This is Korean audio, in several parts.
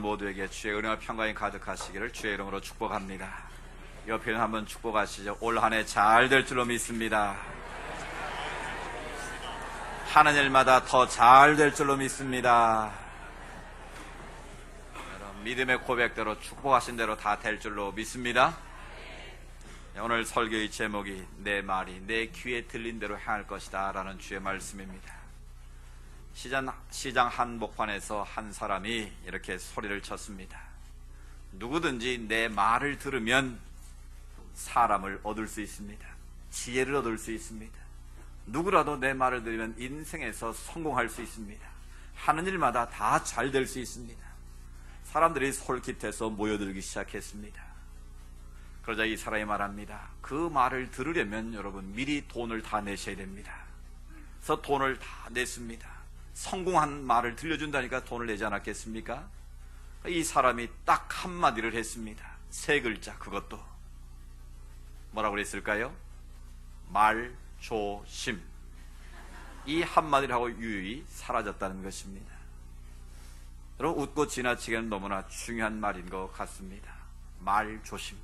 모두에게 주의 은혜와 평강이 가득하시기를 주의 이름으로 축복합니다. 옆에는 한번 축복하시죠. 올 한 해 잘 될 줄로 믿습니다. 하는 일마다 더 잘 될 줄로 믿습니다. 믿음의 고백대로 축복하신 대로 다 될 줄로 믿습니다. 오늘 설교의 제목이 내 말이 내 귀에 들린 대로 행할 것이다 라는 주의 말씀입니다. 시장 한복판에서 한 사람이 이렇게 소리를 쳤습니다. 누구든지 내 말을 들으면 사람을 얻을 수 있습니다. 지혜를 얻을 수 있습니다. 누구라도 내 말을 들으면 인생에서 성공할 수 있습니다. 하는 일마다 다 잘 될 수 있습니다. 사람들이 솔깃해서 모여들기 시작했습니다. 그러자 이 사람이 말합니다. 그 말을 들으려면 여러분 미리 돈을 다 내셔야 됩니다. 그래서 돈을 다 냈습니다. 성공한 말을 들려준다니까 돈을 내지 않았겠습니까? 이 사람이 딱 한마디를 했습니다. 세 글자, 그것도 뭐라고 그랬을까요? 말 조심. 이 한마디를 하고 유유히 사라졌다는 것입니다. 여러분, 웃고 지나치기는 너무나 중요한 말인 것 같습니다. 말 조심.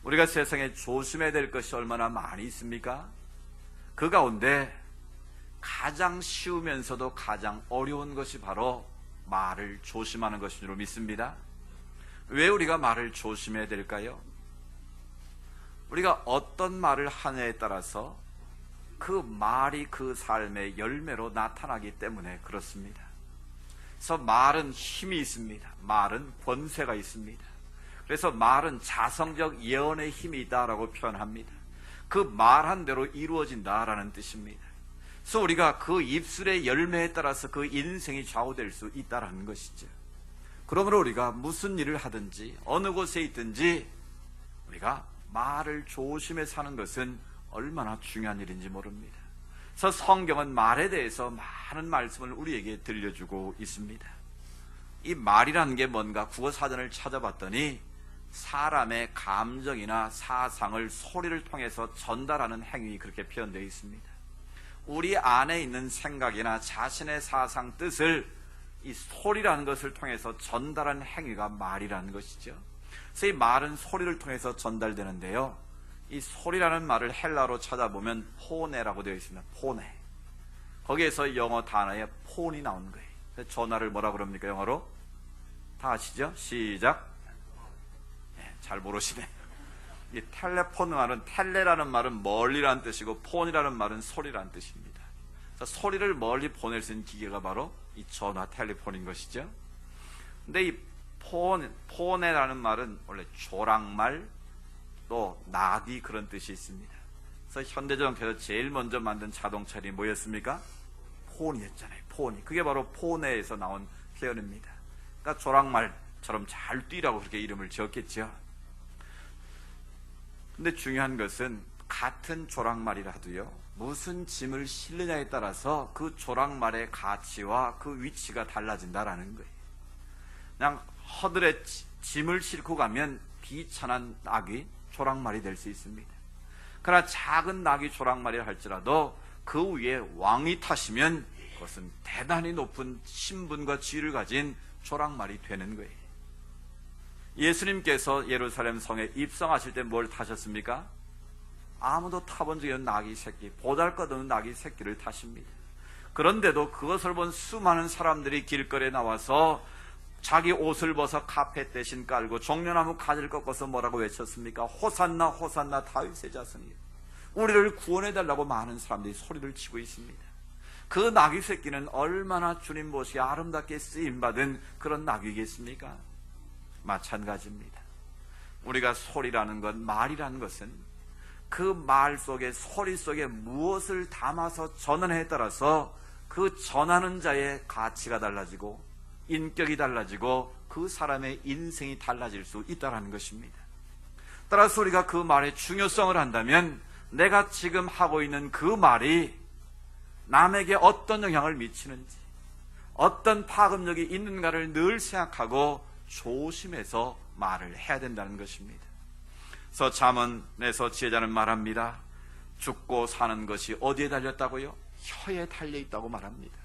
우리가 세상에 조심해야 될 것이 얼마나 많이 있습니까? 그 가운데 가장 쉬우면서도 가장 어려운 것이 바로 말을 조심하는 것인 줄 믿습니다. 왜 우리가 말을 조심해야 될까요? 우리가 어떤 말을 하느냐에 따라서 그 말이 그 삶의 열매로 나타나기 때문에 그렇습니다. 그래서 말은 힘이 있습니다. 말은 권세가 있습니다. 그래서 말은 자성적 예언의 힘이 있다라고 표현합니다. 그 말한 대로 이루어진다라는 뜻입니다. 그래서 우리가 그 입술의 열매에 따라서 그 인생이 좌우될 수 있다는 것이죠. 그러므로 우리가 무슨 일을 하든지 어느 곳에 있든지 우리가 말을 조심해 사는 것은 얼마나 중요한 일인지 모릅니다. 그래서 성경은 말에 대해서 많은 말씀을 우리에게 들려주고 있습니다. 이 말이라는 게 뭔가 국어사전을 찾아봤더니 사람의 감정이나 사상을 소리를 통해서 전달하는 행위, 그렇게 표현되어 있습니다. 우리 안에 있는 생각이나 자신의 사상, 뜻을 이 소리라는 것을 통해서 전달하는 행위가 말이라는 것이죠. 그래서 이 말은 소리를 통해서 전달되는데요, 이 소리라는 말을 헬라어로 찾아보면 포네라고 되어 있습니다. 포네. 거기에서 영어 단어에 폰이 나오는 거예요. 그래서 전화를 뭐라 그럽니까, 영어로? 다 아시죠? 시작. 네, 잘 모르시네. 이 텔레폰 말은, 텔레라는 말은 멀리라는 뜻이고 폰이라는 말은 소리라는 뜻입니다. 그래서 소리를 멀리 보낼 수 있는 기계가 바로 이 전화, 텔레폰인 것이죠. 근데 이 폰이라는 말은 원래 조랑말, 또 나귀, 그런 뜻이 있습니다. 그래서 현대자동차에서 제일 먼저 만든 자동차들이 뭐였습니까? 폰이었잖아요. 폰이. 그게 바로 폰에서 나온 표현입니다. 그러니까 조랑말처럼 잘 뛰라고 그렇게 이름을 지었겠죠. 근데 중요한 것은 같은 조랑말이라도요, 무슨 짐을 실느냐에 따라서 그 조랑말의 가치와 그 위치가 달라진다라는 거예요. 그냥 허들에 짐을 싣고 가면 비천한 낙이 조랑말이 될 수 있습니다. 그러나 작은 낙이 조랑말이라 할지라도 그 위에 왕이 타시면 그것은 대단히 높은 신분과 지위를 가진 조랑말이 되는 거예요. 예수님께서 예루살렘 성에 입성하실 때 뭘 타셨습니까? 아무도 타본 적이 없는 나귀 새끼, 보잘것없는 나귀 새끼를 타십니다. 그런데도 그것을 본 수많은 사람들이 길거리에 나와서 자기 옷을 벗어 카펫 대신 깔고 종려나무 가지를 꺾어서 뭐라고 외쳤습니까? 호산나 호산나 다윗의 자손이여, 우리를 구원해달라고 많은 사람들이 소리를 치고 있습니다. 그 나귀 새끼는 얼마나 주님 보시기에 아름답게 쓰임받은 그런 나귀겠습니까? 마찬가지입니다. 우리가 소리라는 것, 말이라는 것은 그 말 속에, 소리 속에 무엇을 담아서 전하느냐에 따라서 그 전하는 자의 가치가 달라지고 인격이 달라지고 그 사람의 인생이 달라질 수 있다는 것입니다. 따라서 우리가 그 말의 중요성을 한다면 내가 지금 하고 있는 그 말이 남에게 어떤 영향을 미치는지, 어떤 파급력이 있는가를 늘 생각하고 조심해서 말을 해야 된다는 것입니다. 그래서 잠언에서 지혜자는 말합니다. 죽고 사는 것이 어디에 달렸다고요? 혀에 달려있다고 말합니다.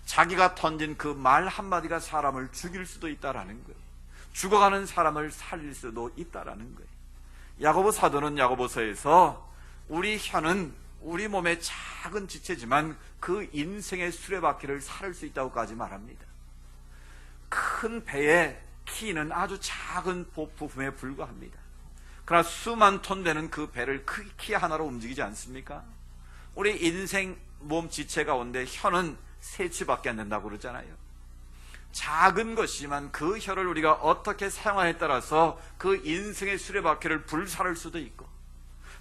자기가 던진 그 말 한마디가 사람을 죽일 수도 있다라는 거예요. 죽어가는 사람을 살릴 수도 있다라는 거예요. 야고보 사도는 야고보서에서 우리 혀는 우리 몸의 작은 지체지만 그 인생의 수레바퀴를 살을 수 있다고까지 말합니다. 큰 배의 키는 아주 작은 부품에 불과합니다. 그러나 수만 톤 되는 그 배를 그 키 하나로 움직이지 않습니까? 우리 인생 몸 지체 가운데 혀는 세 치밖에 안 된다고 그러잖아요. 작은 것이지만 그 혀를 우리가 어떻게 사용하냐에 따라서 그 인생의 수레바퀴를 불살을 수도 있고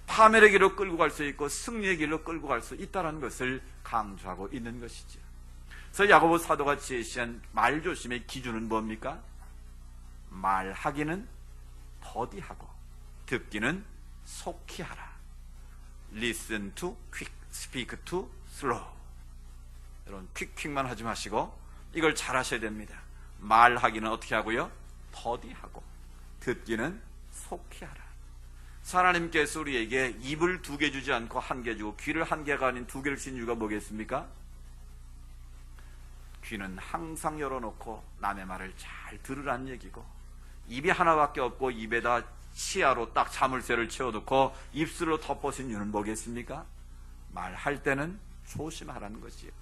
파멸의 길로 끌고 갈 수 있고 승리의 길로 끌고 갈 수 있다는 것을 강조하고 있는 것이죠. 그래서 야고보 사도가 제시한 말조심의 기준은 뭡니까? 말하기는 더디하고 듣기는 속히 하라. Listen to quick, speak to slow. 여러분 퀵만 하지 마시고 이걸 잘 하셔야 됩니다. 말하기는 어떻게 하고요? 더디하고 듣기는 속히 하라. 하나님께서 우리에게 입을 2개 주지 않고 1개 주고 귀를 1개가 아닌 2개를 주신 이유가 뭐겠습니까? 귀는 항상 열어놓고 남의 말을 잘 들으란 얘기고, 입이 하나밖에 없고 입에다 치아로 딱 자물쇠를 채워놓고 입술로 덮어신 이유는 뭐겠습니까? 말할 때는 조심하라는 것이에요.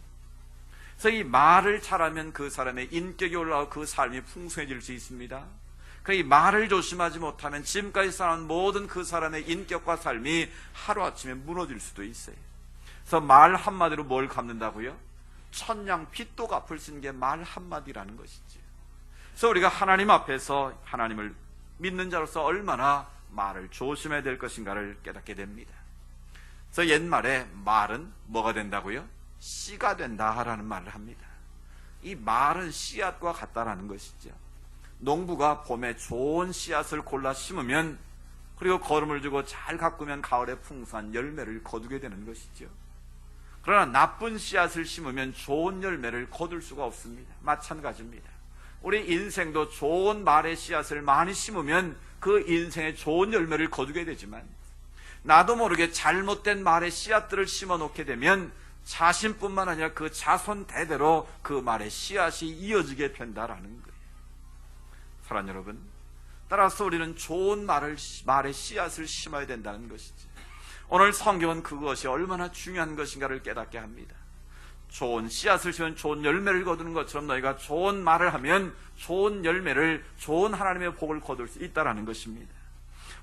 그래서 이 말을 잘하면 그 사람의 인격이 올라가고 그 삶이 풍성해질 수 있습니다. 이 말을 조심하지 못하면 지금까지 살아온 모든 그 사람의 인격과 삶이 하루아침에 무너질 수도 있어요. 그래서 말 한마디로 뭘 갚는다고요? 천냥 빚도 갚을 수 있는 게 말 한마디라는 것이지. 그래서 우리가 하나님 앞에서 하나님을 믿는 자로서 얼마나 말을 조심해야 될 것인가를 깨닫게 됩니다. 그래서 옛말에 말은 뭐가 된다고요? 씨가 된다라는 말을 합니다. 이 말은 씨앗과 같다라는 것이죠. 농부가 봄에 좋은 씨앗을 골라 심으면, 그리고 거름을 주고 잘 가꾸면 가을에 풍성한 열매를 거두게 되는 것이죠. 그러나 나쁜 씨앗을 심으면 좋은 열매를 거둘 수가 없습니다. 마찬가지입니다. 우리 인생도 좋은 말의 씨앗을 많이 심으면 그 인생에 좋은 열매를 거두게 되지만, 나도 모르게 잘못된 말의 씨앗들을 심어 놓게 되면 자신뿐만 아니라 그 자손 대대로 그 말의 씨앗이 이어지게 된다라는 거예요. 사랑하는 여러분, 따라서 우리는 좋은 말의 씨앗을 심어야 된다는 것이지. 오늘 성경은 그것이 얼마나 중요한 것인가를 깨닫게 합니다. 좋은 씨앗을 심으면 좋은 열매를 거두는 것처럼 너희가 좋은 말을 하면 좋은 열매를, 좋은 하나님의 복을 거둘 수 있다는 것입니다.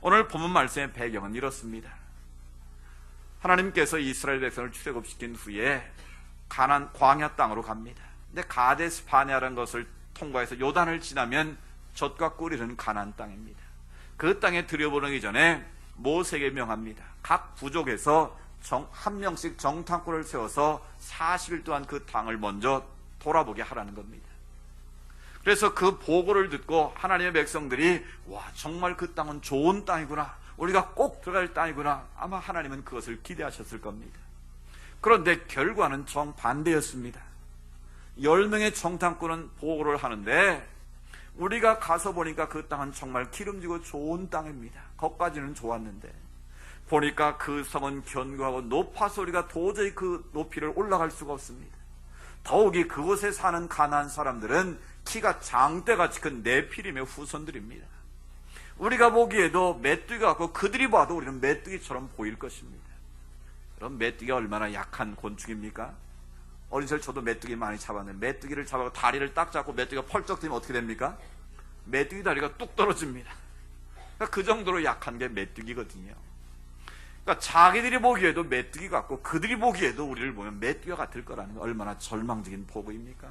오늘 본문 말씀의 배경은 이렇습니다. 하나님께서 이스라엘 백성을 출애굽시킨 후에 가나안 광야 땅으로 갑니다. 근데 가데스 바네아라는 것을 통과해서 요단을 지나면 젖과 꿀이 흐르는 가나안 땅입니다. 그 땅에 들여보내기 전에 모세에게 명합니다. 각 부족에서 한 명씩 정탐꾼을 세워서 40일 동안 그 땅을 먼저 돌아보게 하라는 겁니다. 그래서 그 보고를 듣고 하나님의 백성들이 와, 정말 그 땅은 좋은 땅이구나, 우리가 꼭 들어갈 땅이구나, 아마 하나님은 그것을 기대하셨을 겁니다. 그런데 결과는 정반대였습니다. 10명의 정탐꾼은 보고를 하는데 우리가 가서 보니까 그 땅은 정말 기름지고 좋은 땅입니다. 거기까지는 좋았는데 보니까 그 성은 견고하고 높아서 우리가 도저히 그 높이를 올라갈 수가 없습니다. 더욱이 그곳에 사는 가나안 사람들은 키가 장대같이 큰 네피림의 후손들입니다. 우리가 보기에도 메뚜기 같고 그들이 봐도 우리는 메뚜기처럼 보일 것입니다. 그럼 메뚜기가 얼마나 약한 곤충입니까? 어린 시절 저도 메뚜기 많이 잡았는데 메뚜기를 잡아서 다리를 딱 잡고 메뚜기가 펄쩍 뛰면 어떻게 됩니까? 메뚜기 다리가 뚝 떨어집니다. 그러니까 그 정도로 약한 게 메뚜기거든요. 그러니까 자기들이 보기에도 메뚜기 같고 그들이 보기에도 우리를 보면 메뚜기가 같을 거라는 게 얼마나 절망적인 보고입니까?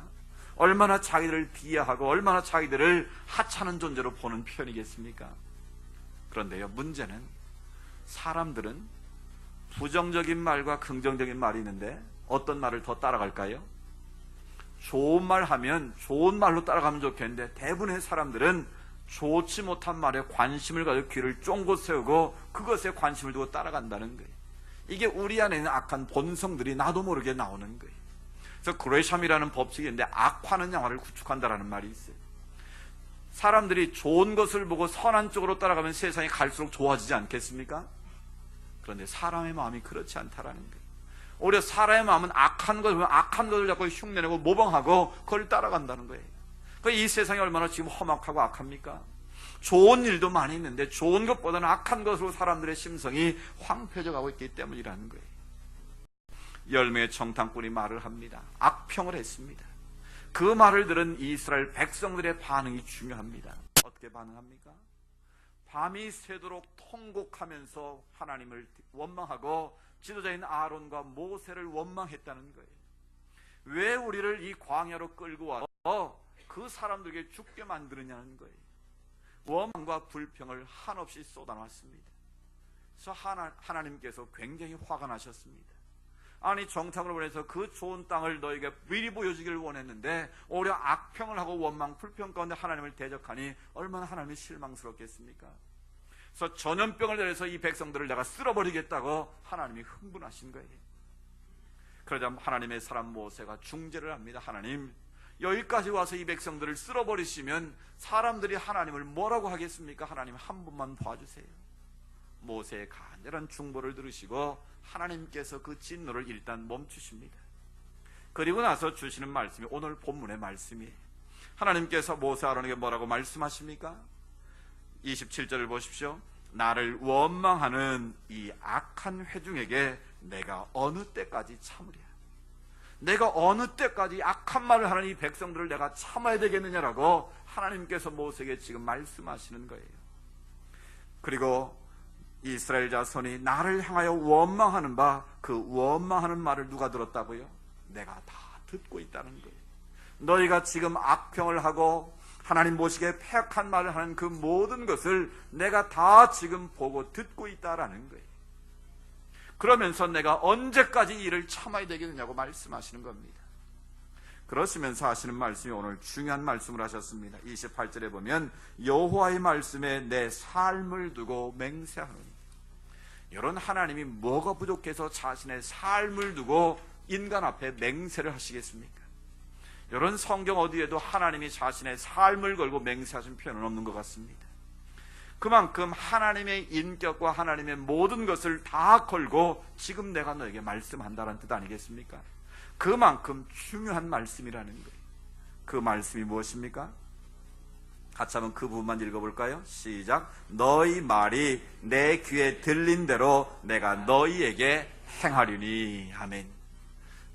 얼마나 자기들을 비하하고 얼마나 자기들을 하찮은 존재로 보는 표현이겠습니까? 그런데요, 문제는 사람들은 부정적인 말과 긍정적인 말이 있는데 어떤 말을 더 따라갈까요? 좋은 말 하면 좋은 말로 따라가면 좋겠는데 대부분의 사람들은 좋지 못한 말에 관심을 가지고 귀를 쫑긋 세우고 그것에 관심을 두고 따라간다는 거예요. 이게 우리 안에 있는 악한 본성들이 나도 모르게 나오는 거예요. 그래서 그레샴이라는 법칙이 있는데 악화는 양화를 구축한다라는 말이 있어요. 사람들이 좋은 것을 보고 선한 쪽으로 따라가면 세상이 갈수록 좋아지지 않겠습니까? 그런데 사람의 마음이 그렇지 않다라는 거예요. 오히려 사람의 마음은 악한 것을 자꾸 흉내내고 모방하고 그걸 따라간다는 거예요. 이 세상이 얼마나 지금 험악하고 악합니까? 좋은 일도 많이 있는데 좋은 것보다는 악한 것으로 사람들의 심성이 황폐해져 가고 있기 때문이라는 거예요. 10명의 정탐꾼이 말을 합니다. 악평을 했습니다. 그 말을 들은 이스라엘 백성들의 반응이 중요합니다. 어떻게 반응합니까? 밤이 새도록 통곡하면서 하나님을 원망하고 지도자인 아론과 모세를 원망했다는 거예요. 왜 우리를 이 광야로 끌고 와서 그 사람들에게 죽게 만드느냐는 거예요. 원망과 불평을 한없이 쏟아놨습니다. 그래서 하나님께서 굉장히 화가 나셨습니다. 아니, 정탐을 보내서 그 좋은 땅을 너에게 미리 보여주기를 원했는데 오히려 악평을 하고 원망 불평 가운데 하나님을 대적하니 얼마나 하나님이 실망스럽겠습니까? 그래서 전염병을 내려서 이 백성들을 내가 쓸어버리겠다고 하나님이 흥분하신 거예요. 그러자 하나님의 사람 모세가 중재를 합니다. 하나님, 여기까지 와서 이 백성들을 쓸어버리시면 사람들이 하나님을 뭐라고 하겠습니까? 하나님 한 번만 봐주세요. 모세의 간절한 중보를 들으시고 하나님께서 그 진노를 일단 멈추십니다. 그리고 나서 주시는 말씀이 오늘 본문의 말씀이에요. 하나님께서 모세 아론에게 뭐라고 말씀하십니까? 27절을 보십시오. 나를 원망하는 이 악한 회중에게 내가 어느 때까지 참으랴? 내가 어느 때까지 악한 말을 하는 이 백성들을 내가 참아야 되겠느냐라고 하나님께서 모세에게 지금 말씀하시는 거예요. 그리고 이스라엘 자손이 나를 향하여 원망하는 그 원망하는 말을 누가 들었다고요? 내가 다 듣고 있다는 거예요. 너희가 지금 악평을 하고 하나님 보시기에 패악한 말을 하는 그 모든 것을 내가 다 지금 보고 듣고 있다라는 거예요. 그러면서 내가 언제까지 이를 참아야 되겠느냐고 말씀하시는 겁니다. 그러시면서 하시는 말씀이 오늘 중요한 말씀을 하셨습니다. 28절에 보면 여호와의 말씀에 내 삶을 두고 맹세하노니. 여러분, 하나님이 뭐가 부족해서 자신의 삶을 두고 인간 앞에 맹세를 하시겠습니까? 여러분, 성경 어디에도 하나님이 자신의 삶을 걸고 맹세하신 표현은 없는 것 같습니다. 그만큼 하나님의 인격과 하나님의 모든 것을 다 걸고 지금 내가 너에게 말씀한다는 뜻 아니겠습니까? 그만큼 중요한 말씀이라는 거예요. 그 말씀이 무엇입니까? 같이 한번 그 부분만 읽어볼까요? 시작. 너희 말이 내 귀에 들린 대로 내가 너희에게 행하리니. 아멘.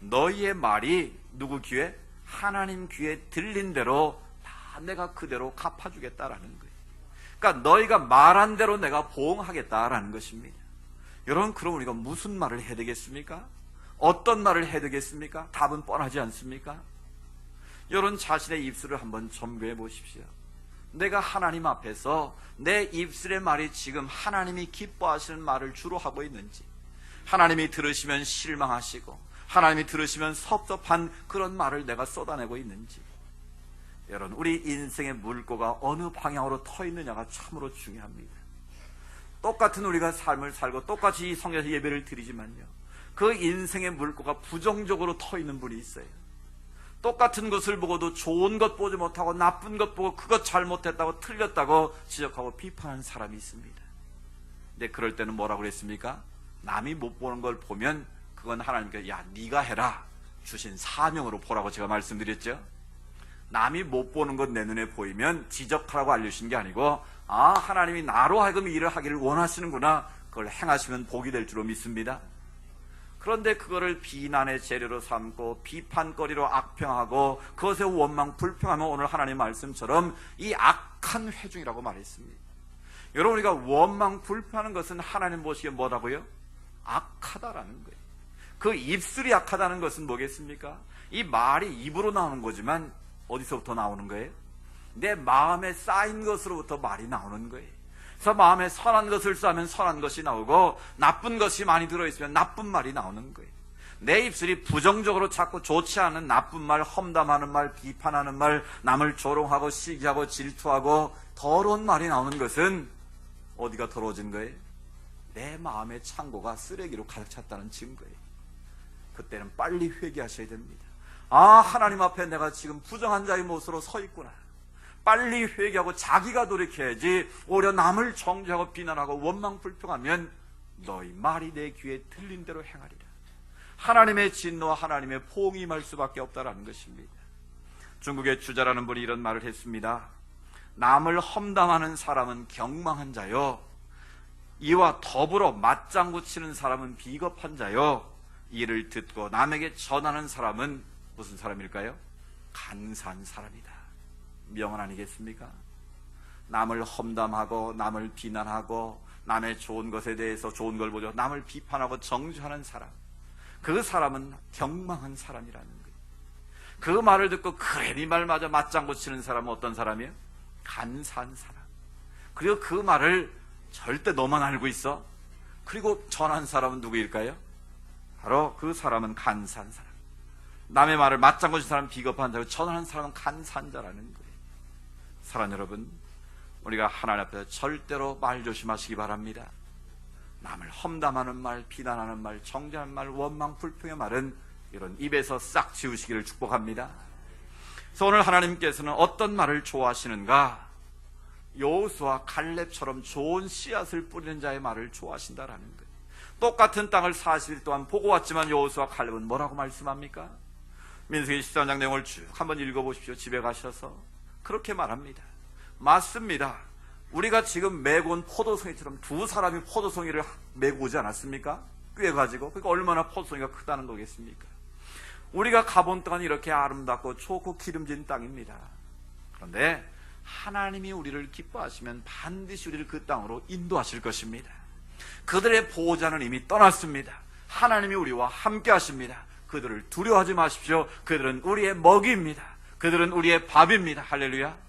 너희의 말이 누구 귀에? 하나님 귀에 들린 대로 다 내가 그대로 갚아주겠다라는 거예요. 그러니까 너희가 말한 대로 내가 보응하겠다라는 것입니다. 여러분, 그럼 우리가 무슨 말을 해야 되겠습니까? 어떤 말을 해야 되겠습니까? 답은 뻔하지 않습니까? 여러분, 자신의 입술을 한번 점검해 보십시오. 내가 하나님 앞에서 내 입술의 말이 지금 하나님이 기뻐하시는 말을 주로 하고 있는지, 하나님이 들으시면 실망하시고 하나님이 들으시면 섭섭한 그런 말을 내가 쏟아내고 있는지, 여러분, 우리 인생의 물꼬가 어느 방향으로 터 있느냐가 참으로 중요합니다. 똑같은 우리가 삶을 살고 똑같이 이 성경에서 예배를 드리지만요, 그 인생의 물꼬가 부정적으로 터 있는 분이 있어요. 똑같은 것을 보고도 좋은 것 보지 못하고 나쁜 것 보고 그것 잘못했다고 틀렸다고 지적하고 비판하는 사람이 있습니다. 근데 그럴 때는 뭐라고 그랬습니까? 남이 못 보는 걸 보면 그건 하나님께서 야, 네가 해라 주신 사명으로 보라고 제가 말씀드렸죠. 남이 못 보는 것 내 눈에 보이면 지적하라고 알려주신 게 아니고, 아, 하나님이 나로 하여금 일을 하기를 원하시는구나, 그걸 행하시면 복이 될 줄로 믿습니다. 그런데 그거를 비난의 재료로 삼고 비판거리로 악평하고 그것에 원망 불평하면 오늘 하나님 말씀처럼 이 악한 회중이라고 말했습니다. 여러분, 우리가 원망 불평하는 것은 하나님 보시기에 뭐라고요? 악하다라는 거예요. 그 입술이 악하다는 것은 뭐겠습니까? 이 말이 입으로 나오는 거지만 어디서부터 나오는 거예요? 내 마음에 쌓인 것으로부터 말이 나오는 거예요. 그래서 마음에 선한 것을 쌓으면 선한 것이 나오고 나쁜 것이 많이 들어있으면 나쁜 말이 나오는 거예요. 내 입술이 부정적으로 자꾸 좋지 않은 나쁜 말, 험담하는 말, 비판하는 말, 남을 조롱하고 시기하고 질투하고 더러운 말이 나오는 것은 어디가 더러워진 거예요? 내 마음의 창고가 쓰레기로 가득 찼다는 증거예요. 그때는 빨리 회개하셔야 됩니다. 아, 하나님 앞에 내가 지금 부정한 자의 모습으로 서 있구나. 빨리 회개하고 자기가 돌이켜야지 오히려 남을 정죄하고 비난하고 원망 불평하면 너희 말이 내 귀에 들린 대로 행하리라. 하나님의 진노와 하나님의 포옹이 임할 수밖에 없다라는 것입니다. 중국의 주자라는 분이 이런 말을 했습니다. 남을 험담하는 사람은 경망한 자요, 이와 더불어 맞장구 치는 사람은 비겁한 자요, 이를 듣고 남에게 전하는 사람은 무슨 사람일까요? 간사한 사람이다. 명언 아니겠습니까? 남을 험담하고 남을 비난하고 남의 좋은 것에 대해서 좋은 걸 보죠. 남을 비판하고 정죄하는 사람, 그 사람은 경망한 사람이라는 거예요. 그 말을 듣고 그래 네 말 맞아 맞장구 치는 사람은 어떤 사람이에요? 간사한 사람. 그리고 그 말을 절대 너만 알고 있어. 그리고 전한 사람은 누구일까요? 바로 그 사람은 간사한 사람. 남의 말을 맞장구 치는 사람은 비겁한 자고 전하는 사람은 간사한 자라는 거예요. 사랑하는 여러분, 우리가 하나님 앞에서 절대로 말 조심하시기 바랍니다. 남을 험담하는 말, 비난하는 말, 정죄하는 말, 원망, 불평의 말은 이런 입에서 싹 지우시기를 축복합니다. 그래서 오늘 하나님께서는 어떤 말을 좋아하시는가? 여호수아 갈렙처럼 좋은 씨앗을 뿌리는 자의 말을 좋아하신다라는 거예요. 똑같은 땅을 40일 동안 보고 왔지만 여호수아 갈렙은 뭐라고 말씀합니까? 민수기 13장 내용을 쭉 한번 읽어보십시오. 집에 가셔서. 그렇게 말합니다. 맞습니다. 우리가 지금 메고 온 포도송이처럼 두 사람이 포도송이를 메고 오지 않았습니까? 꿰가지고. 그러니까 얼마나 포도송이가 크다는 거겠습니까? 우리가 가본 땅은 이렇게 아름답고 좋고 기름진 땅입니다. 그런데 하나님이 우리를 기뻐하시면 반드시 우리를 그 땅으로 인도하실 것입니다. 그들의 보호자는 이미 떠났습니다. 하나님이 우리와 함께 하십니다. 그들을 두려워하지 마십시오. 그들은 우리의 먹이입니다. 그들은 우리의 밥입니다. 할렐루야.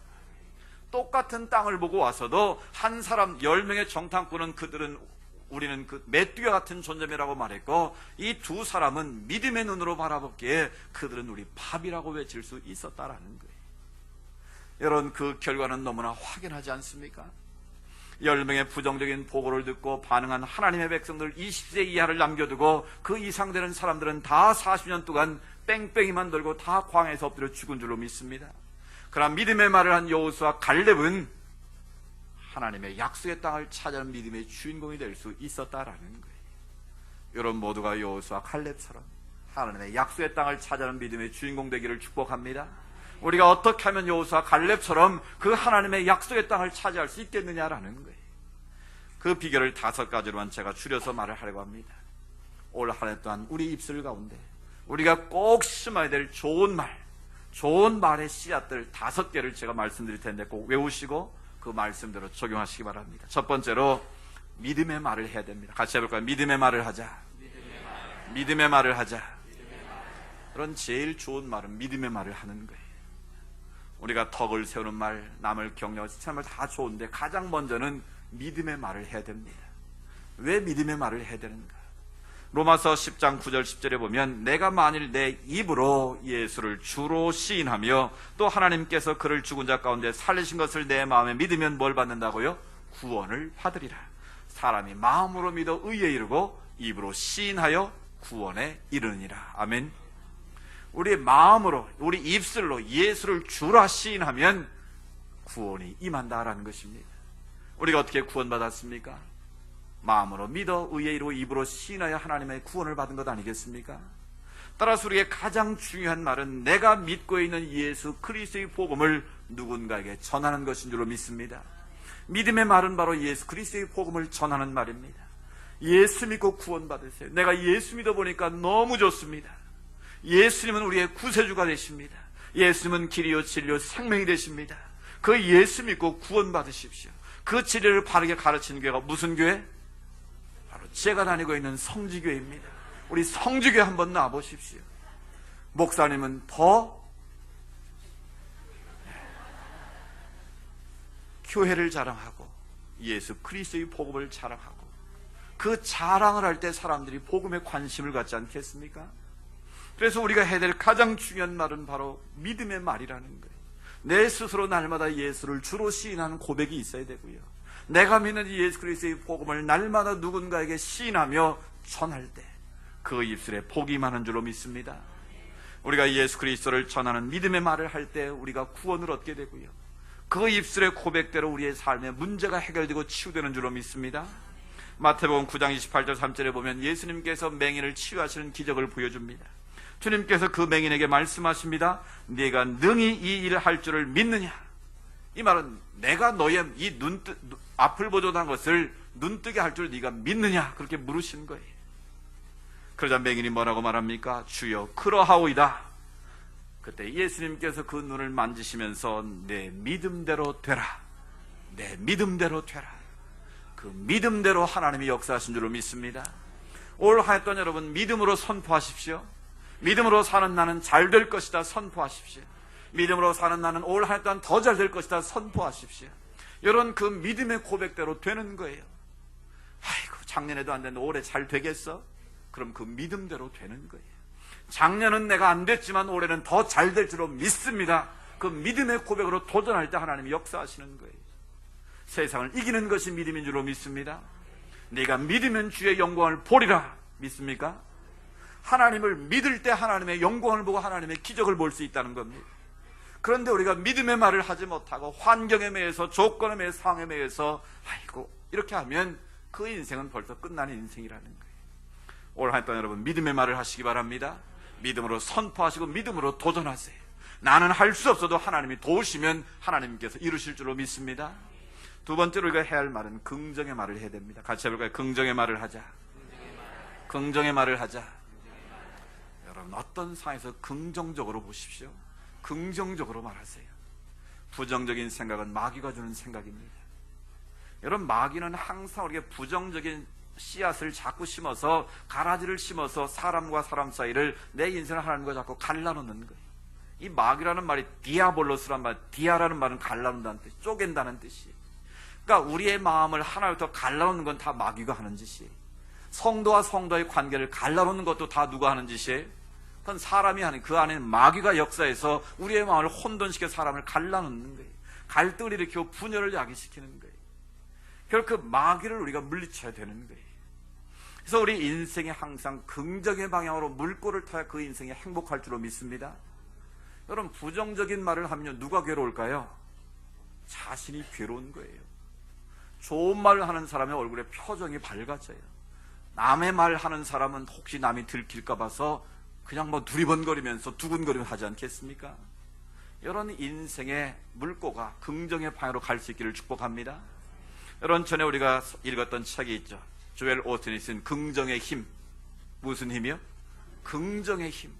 똑같은 땅을 보고 와서도 한 사람 10명의 정탐꾼은 우리는 그 메뚜기 같은 존재라고 말했고, 이 두 사람은 믿음의 눈으로 바라보기에 그들은 우리 밥이라고 외칠 수 있었다라는 거예요. 여러분, 그 결과는 너무나 확연하지 않습니까? 10명의 부정적인 보고를 듣고 반응한 하나님의 백성들 20세 이하를 남겨두고 그 이상 되는 사람들은 다 40년 동안 뺑뺑이만 돌고 다 광야에서 엎드려 죽은 줄로 믿습니다. 그러나 믿음의 말을 한 여호수아 갈렙은 하나님의 약속의 땅을 찾아는 믿음의 주인공이 될 수 있었다라는 거예요. 여러분 모두가 여호수아 갈렙처럼 하나님의 약속의 땅을 찾아는 믿음의 주인공 되기를 축복합니다. 우리가 어떻게 하면 여호수아 갈렙처럼 그 하나님의 약속의 땅을 차지할 수 있겠느냐라는 거예요. 그 비결을 5가지로만 제가 줄여서 말을 하려고 합니다. 올 한 해 동안 우리 입술 가운데 우리가 꼭 심어야 될 좋은 말의 씨앗들 5개를 제가 말씀드릴 텐데 꼭 외우시고 그 말씀대로 적용하시기 바랍니다. 첫 번째로 믿음의 말을 해야 됩니다. 같이 해볼까요? 믿음의 말을 하자. 믿음의 말을 하자. 그런 제일 좋은 말은 믿음의 말을 하는 거예요. 우리가 덕을 세우는 말, 남을 격려하고 칭찬하는 말 다 좋은데 가장 먼저는 믿음의 말을 해야 됩니다. 왜 믿음의 말을 해야 되는가? 로마서 10장 9절 10절에 보면 내가 만일 내 입으로 예수를 주로 시인하며 또 하나님께서 그를 죽은 자 가운데 살리신 것을 내 마음에 믿으면 뭘 받는다고요? 구원을 받으리라. 사람이 마음으로 믿어 의에 이르고 입으로 시인하여 구원에 이르느니라. 아멘. 우리 마음으로 우리 입술로 예수를 주라 시인하면 구원이 임한다라는 것입니다. 우리가 어떻게 구원받았습니까? 마음으로 믿어 의에 이르고 입으로 시인하여 하나님의 구원을 받은 것 아니겠습니까? 따라서 우리의 가장 중요한 말은 내가 믿고 있는 예수 그리스도의 복음을 누군가에게 전하는 것인 줄로 믿습니다. 믿음의 말은 바로 예수 그리스도의 복음을 전하는 말입니다. 예수 믿고 구원받으세요. 내가 예수 믿어보니까 너무 좋습니다. 예수님은 우리의 구세주가 되십니다. 예수님은 길이요 진리요 생명이 되십니다. 그 예수 믿고 구원받으십시오. 그 진리를 바르게 가르치는 교회가 무슨 교회? 바로 제가 다니고 있는 성지교회입니다. 우리 성지교회 한번 나와보십시오. 목사님은 더 교회를 자랑하고 예수 그리스도의 복음을 자랑하고 그 자랑을 할 때 사람들이 복음에 관심을 갖지 않겠습니까? 그래서 우리가 해야 될 가장 중요한 말은 바로 믿음의 말이라는 거예요. 내 스스로 날마다 예수를 주로 시인하는 고백이 있어야 되고요. 내가 믿는 예수 그리스도의 복음을 날마다 누군가에게 시인하며 전할 때 그 입술에 복이 임하는 줄로 믿습니다. 우리가 예수 그리스도를 전하는 믿음의 말을 할 때 우리가 구원을 얻게 되고요. 그 입술의 고백대로 우리의 삶의 문제가 해결되고 치유되는 줄로 믿습니다. 마태복음 9장 28절 3절에 보면 예수님께서 맹인을 치유하시는 기적을 보여줍니다. 주님께서 그 맹인에게 말씀하십니다. 네가 능히 이 일을 할 줄을 믿느냐? 이 말은 내가 너의 이 앞을 보존한 것을 눈뜨게 할 줄 네가 믿느냐? 그렇게 물으시는 거예요. 그러자 맹인이 뭐라고 말합니까? 주여 그러하오이다. 그때 예수님께서 그 눈을 만지시면서 내 믿음대로 되라. 내 믿음대로 되라. 그 믿음대로 하나님이 역사하신 줄로 믿습니다. 올 한 해 동안 여러분 믿음으로 선포하십시오. 믿음으로 사는 나는 잘 될 것이다 선포하십시오. 믿음으로 사는 나는 올 한 해 동안 더 잘 될 것이다 선포하십시오. 이런 그 믿음의 고백대로 되는 거예요. 아이고 작년에도 안 됐는데 올해 잘 되겠어? 그럼 그 믿음대로 되는 거예요. 작년은 내가 안 됐지만 올해는 더 잘 될 줄로 믿습니다. 그 믿음의 고백으로 도전할 때 하나님이 역사하시는 거예요. 세상을 이기는 것이 믿음인 줄로 믿습니다. 네가 믿으면 주의 영광을 보리라. 믿습니까? 하나님을 믿을 때 하나님의 영광을 보고 하나님의 기적을 볼 수 있다는 겁니다. 그런데 우리가 믿음의 말을 하지 못하고 환경에 매여서 조건에 매여 상황에 매여서 아이고 이렇게 하면 그 인생은 벌써 끝나는 인생이라는 거예요. 올 한 해 동안 여러분 믿음의 말을 하시기 바랍니다. 믿음으로 선포하시고 믿음으로 도전하세요. 나는 할 수 없어도 하나님이 도우시면 하나님께서 이루실 줄로 믿습니다. 두 번째로 우리가 해야 할 말은 긍정의 말을 해야 됩니다. 같이 해볼까요? 긍정의 말을 하자. 긍정의 말을 하자. 여러분 어떤 상황에서 긍정적으로 보십시오. 긍정적으로 말하세요. 부정적인 생각은 마귀가 주는 생각입니다. 여러분 마귀는 항상 우리에게 부정적인 씨앗을 자꾸 심어서 가라지를 심어서 사람과 사람 사이를 내 인생을 하나님과 자꾸 갈라놓는 거예요. 이 마귀라는 말이 디아볼로스란 말, 디아라는 말은 갈라놓는다는 뜻, 쪼갠다는 뜻이에요. 그러니까 우리의 마음을 하나부터 갈라놓는 건 다 마귀가 하는 짓이에요. 성도와 성도의 관계를 갈라놓는 것도 다 누가 하는 짓이에요? 그건 사람이 하는, 그 안에 마귀가 역사해서 우리의 마음을 혼돈시켜 사람을 갈라놓는 거예요. 갈등을 일으키고 분열을 야기시키는 거예요. 결국 그 마귀를 우리가 물리쳐야 되는 거예요. 그래서 우리 인생에 항상 긍정의 방향으로 물꼬를 타야 그 인생이 행복할 줄로 믿습니다. 여러분 부정적인 말을 하면 누가 괴로울까요? 자신이 괴로운 거예요. 좋은 말을 하는 사람의 얼굴에 표정이 밝아져요. 남의 말 하는 사람은 혹시 남이 들킬까 봐서 그냥 뭐 두리번거리면서 두근거리면 하지 않겠습니까? 이런 인생의 물꼬가 긍정의 방향으로 갈 수 있기를 축복합니다. 여러분 전에 우리가 읽었던 책이 있죠. 조엘 오스틴이 쓴 긍정의 힘. 무슨 힘이요? 긍정의 힘.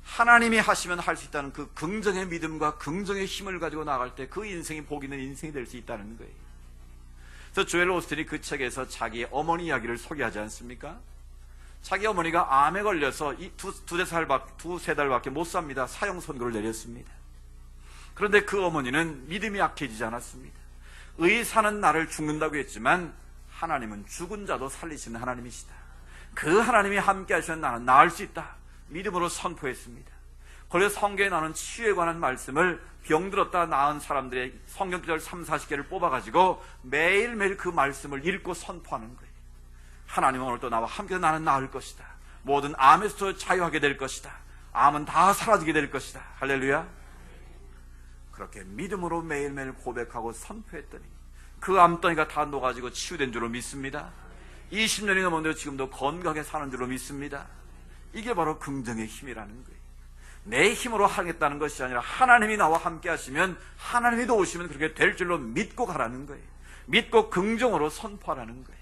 하나님이 하시면 할 수 있다는 그 긍정의 믿음과 긍정의 힘을 가지고 나갈 때 그 인생이 복 있는 인생이 될 수 있다는 거예요. 그래서 조엘 오스틴이 그 책에서 자기 어머니 이야기를 소개하지 않습니까? 자기 어머니가 암에 걸려서 두세 달밖에 못 삽니다. 사형 선고를 내렸습니다. 그런데 그 어머니는 믿음이 약해지지 않았습니다. 의사는 나를 죽는다고 했지만 하나님은 죽은 자도 살리시는 하나님이시다. 그 하나님이 함께 하시면 나는 나을 수 있다. 믿음으로 선포했습니다. 그래서 성경에 나오는 치유에 관한 말씀을 병들었다 나은 사람들의 성경구절 30-40개를 뽑아가지고 매일매일 그 말씀을 읽고 선포하는 거예요. 하나님은 오늘 또 나와 함께 나는 나을 것이다. 모든 암에서도 자유하게 될 것이다. 암은 다 사라지게 될 것이다. 할렐루야. 그렇게 믿음으로 매일매일 고백하고 선포했더니 그 암덩이가 다 녹아지고 치유된 줄로 믿습니다. 20년이 넘었는데 지금도 건강하게 사는 줄로 믿습니다. 이게 바로 긍정의 힘이라는 거예요. 내 힘으로 하겠다는 것이 아니라 하나님이 나와 함께 하시면 하나님이 도우시면 그렇게 될 줄로 믿고 가라는 거예요. 믿고 긍정으로 선포하라는 거예요.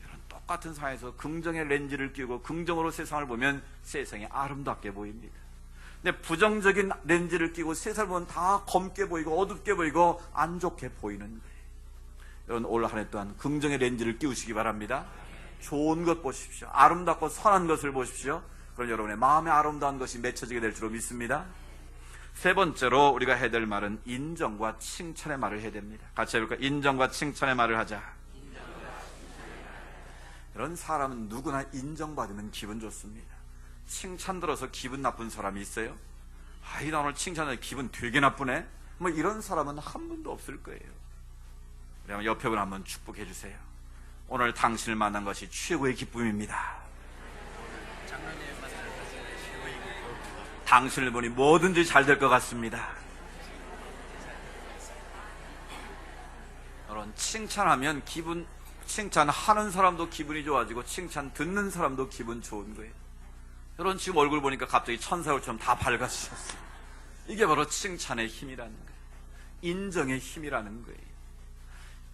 이런 똑같은 상황에서 긍정의 렌즈를 끼고 긍정으로 세상을 보면 세상이 아름답게 보입니다. 근데 부정적인 렌즈를 끼고 세상을 보면 다 검게 보이고 어둡게 보이고 안 좋게 보이는 거예요. 여러분 올 한 해 동안 긍정의 렌즈를 끼우시기 바랍니다. 좋은 것 보십시오. 아름답고 선한 것을 보십시오. 그럼 여러분의 마음에 아름다운 것이 맺혀지게 될 줄로 믿습니다. 세 번째로 우리가 해야 될 말은 인정과 칭찬의 말을 해야 됩니다. 같이 해볼까요? 인정과 칭찬의 말을 하자. 이런 사람은 누구나 인정받으면 기분 좋습니다. 칭찬 들어서 기분 나쁜 사람이 있어요? 아이 나 오늘 칭찬해 기분 되게 나쁘네? 뭐 이런 사람은 한 분도 없을 거예요. 그러면 옆에 분 한번 축복해 주세요. 오늘 당신을 만난 것이 최고의 기쁨입니다. 당신을 보니 뭐든지 잘 될 것 같습니다. 여러분 칭찬하면 칭찬하는 사람도 기분이 좋아지고 칭찬 듣는 사람도 기분 좋은 거예요. 여러분 지금 얼굴 보니까 갑자기 천사들처럼 다 밝아지셨어요. 이게 바로 칭찬의 힘이라는 거예요. 인정의 힘이라는 거예요.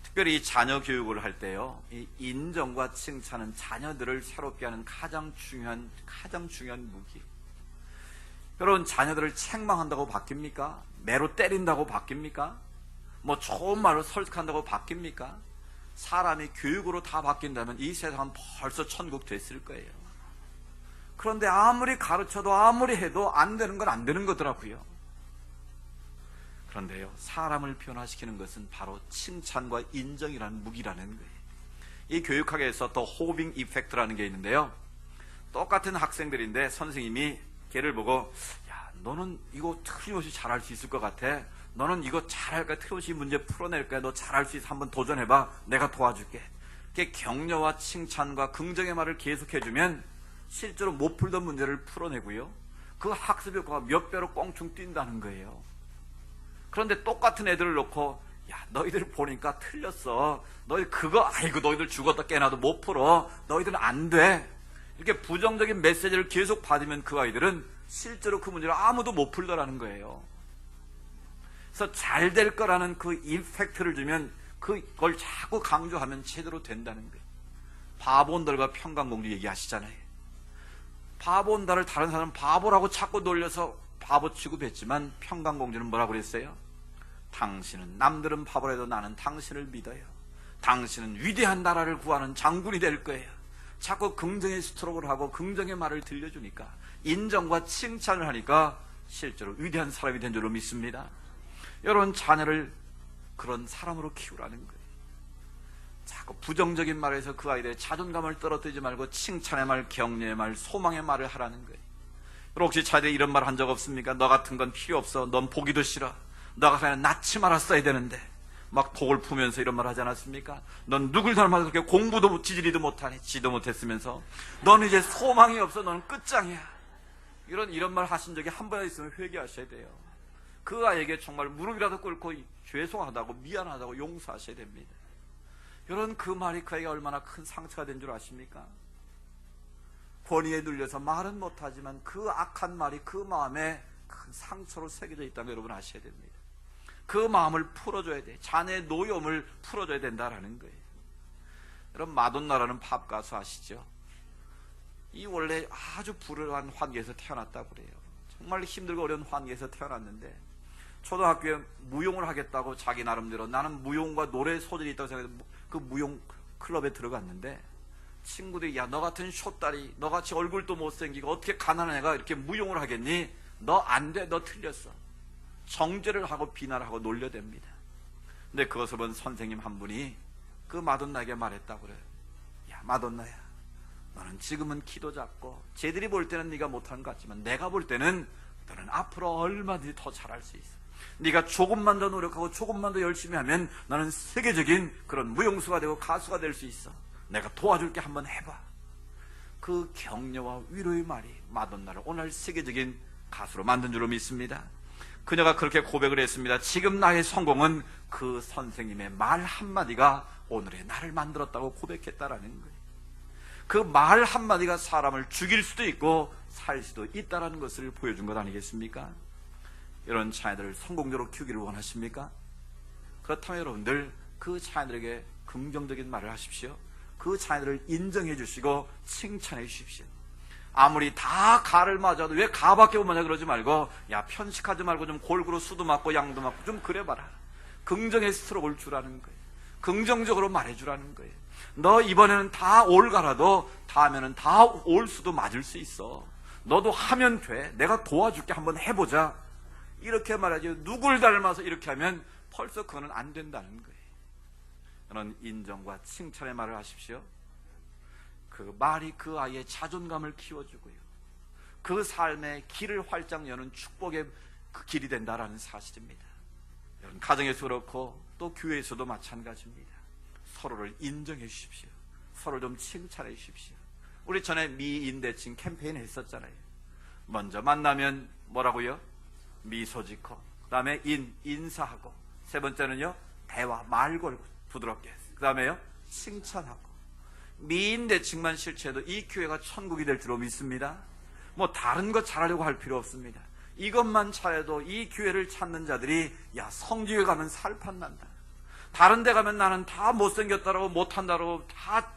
특별히 자녀 교육을 할 때요, 이 인정과 칭찬은 자녀들을 새롭게 하는 가장 중요한 무기. 여러분 자녀들을 책망한다고 바뀝니까? 매로 때린다고 바뀝니까? 뭐 좋은 말로 설득한다고 바뀝니까? 사람이 교육으로 다 바뀐다면 이 세상은 벌써 천국 됐을 거예요. 그런데 아무리 가르쳐도 아무리 해도 안 되는 건 안 되는 거더라고요. 그런데요, 사람을 변화시키는 것은 바로 칭찬과 인정이라는 무기라는 거예요. 이 교육학에서 더 호빙 이펙트라는 게 있는데요, 똑같은 학생들인데 선생님이 걔를 보고, 야, 너는 이거 틀림없이 잘할 수 있을 것 같아. 너는 이거 잘할 거야. 틀림없이 문제 풀어낼 거야. 너 잘할 수 있어. 한번 도전해봐. 내가 도와줄게. 이렇게 격려와 칭찬과 긍정의 말을 계속해주면 실제로 못 풀던 문제를 풀어내고요, 그 학습 효과가 몇 배로 껑충 뛴다는 거예요. 그런데 똑같은 애들을 놓고, 야, 너희들 보니까 틀렸어. 너희들 죽었다 깨나도 못 풀어. 너희들은 안 돼. 이렇게 부정적인 메시지를 계속 받으면 그 아이들은 실제로 그 문제를 아무도 못 풀더라는 거예요. 그래서 잘 될 거라는 그 임팩트를 주면 그걸 자꾸 강조하면 제대로 된다는 거예요. 바본들과 평강공주 얘기하시잖아요. 바본들을 다른 사람은 바보라고 자꾸 놀려서 바보 취급했지만 평강공주는 뭐라고 그랬어요? 당신은, 남들은 바보라도 나는 당신을 믿어요. 당신은 위대한 나라를 구하는 장군이 될 거예요. 자꾸 긍정의 스트로크를 하고 긍정의 말을 들려주니까, 인정과 칭찬을 하니까 실제로 위대한 사람이 된 줄로 믿습니다. 여러분 자녀를 그런 사람으로 키우라는 거예요. 자꾸 부정적인 말에서 그 아이들의 자존감을 떨어뜨리지 말고 칭찬의 말, 격려의 말, 소망의 말을 하라는 거예요. 여러분 혹시 자녀들이 이런 말 한 적 없습니까? 너 같은 건 필요 없어. 넌 보기도 싫어. 너 같은 애는 낳지 말았어야 되는데. 막 독을 품으면서 이런 말 하지 않았습니까? 넌 누굴 닮아서 그렇게 공부도 지지리도 못하니, 지도 못했으면서 넌 이제 소망이 없어. 너는 끝장이야. 이런 말 하신 적이 한 번 있으면 회개하셔야 돼요. 그 아이에게 정말 무릎이라도 꿇고 죄송하다고, 미안하다고 용서하셔야 됩니다. 여러분 그 말이 그 아이가 얼마나 큰 상처가 된 줄 아십니까? 권위에 눌려서 말은 못하지만 그 악한 말이 그 마음에 큰 상처로 새겨져 있다는 걸 여러분 아셔야 됩니다. 그 마음을 풀어줘야 돼. 자녀의 노여움을 풀어줘야 된다라는 거예요. 여러분 마돈나라는 팝 가수 아시죠? 이 원래 아주 불우한 환경에서 태어났다고 그래요. 정말 힘들고 어려운 환경에서 태어났는데 초등학교에 무용을 하겠다고 자기 나름대로, 나는 무용과 노래 소질이 있다고 생각해서 그 무용 클럽에 들어갔는데 친구들이, 야, 너 같은 숏다리, 너같이 얼굴도 못생기고 어떻게 가난한 애가 이렇게 무용을 하겠니? 너 안 돼. 너 틀렸어. 정죄를 하고 비난을 하고 놀려댑니다. 근데 그것을 본 선생님 한 분이 그 마돈나에게 말했다고 그래요. 야, 마돈나야, 너는 지금은 키도 작고 쟤들이 볼 때는 네가 못하는 것 같지만 내가 볼 때는 너는 앞으로 얼마든지 더 잘할 수 있어. 네가 조금만 더 노력하고 조금만 더 열심히 하면 너는 세계적인 그런 무용수가 되고 가수가 될 수 있어. 내가 도와줄게. 한번 해봐. 그 격려와 위로의 말이 마돈나를 오늘 세계적인 가수로 만든 줄로 믿습니다. 그녀가 그렇게 고백을 했습니다. 지금 나의 성공은 그 선생님의 말 한마디가 오늘의 나를 만들었다고 고백했다라는 거예요. 그 말 한마디가 사람을 죽일 수도 있고 살 수도 있다는 것을 보여준 것 아니겠습니까? 이런 자녀들을 성공적으로 키우기를 원하십니까? 그렇다면 여러분들 그 자녀들에게 긍정적인 말을 하십시오. 그 자녀들을 인정해 주시고 칭찬해 주십시오. 아무리 다 가를 맞아도 왜 가밖에 못 맞아 그러지 말고, 야, 편식하지 말고 좀 골고루 수도 맞고 양도 맞고 좀 그래봐라. 긍정의 스트로크를 주라는 거예요. 긍정적으로 말해주라는 거예요. 너 이번에는 다 올 가라도 다음에는 다 올 수도 맞을 수 있어. 너도 하면 돼. 내가 도와줄게. 한번 해보자. 이렇게 말하지, 누굴 닮아서 이렇게 하면 벌써 그거는 안 된다는 거예요. 저는 인정과 칭찬의 말을 하십시오. 그 말이 그 아이의 자존감을 키워주고요, 그 삶의 길을 활짝 여는 축복의 그 길이 된다라는 사실입니다. 여러분 가정에서 그렇고 또 교회에서도 마찬가지입니다. 서로를 인정해 주십시오. 서로를 좀 칭찬해 주십시오. 우리 전에 미인대칭 캠페인 했었잖아요. 먼저 만나면 뭐라고요? 미소 짓고, 그 다음에 인사하고, 세 번째는요, 대화, 말 걸고, 부드럽게. 그 다음에요, 칭찬하고. 미인대칭만 실체해도 이 교회가 천국이 될 줄로 믿습니다. 뭐 다른 거 잘하려고 할 필요 없습니다. 이것만 잘해도 이 교회를 찾는 자들이 야, 성지에 가면 살판 난다, 다른 데 가면 나는 다 못생겼다라고 못한다라고 다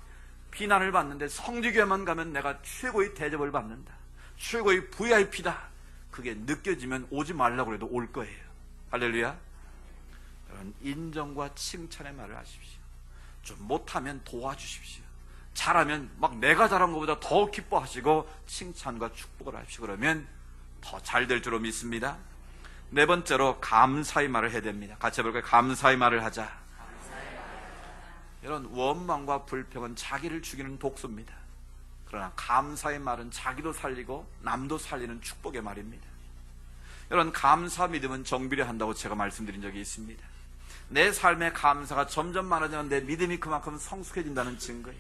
비난을 받는데 성지교회만 가면 내가 최고의 대접을 받는다, 최고의 VIP다, 그게 느껴지면 오지 말라고 해도 올 거예요. 할렐루야. 여러분, 인정과 칭찬의 말을 하십시오. 좀 못하면 도와주십시오. 잘하면 막 내가 잘한 것보다 더 기뻐하시고 칭찬과 축복을 하십시오. 그러면 더 잘 될 줄로 믿습니다. 네 번째로 감사의 말을 해야 됩니다. 같이 해볼까요? 감사의 말을 하자. 이런 원망과 불평은 자기를 죽이는 독소입니다. 그러나 감사의 말은 자기도 살리고 남도 살리는 축복의 말입니다. 이런 감사 믿음은 정비례 한다고 제가 말씀드린 적이 있습니다. 내 삶에 감사가 점점 많아지면 내 믿음이 그만큼 성숙해진다는 증거예요.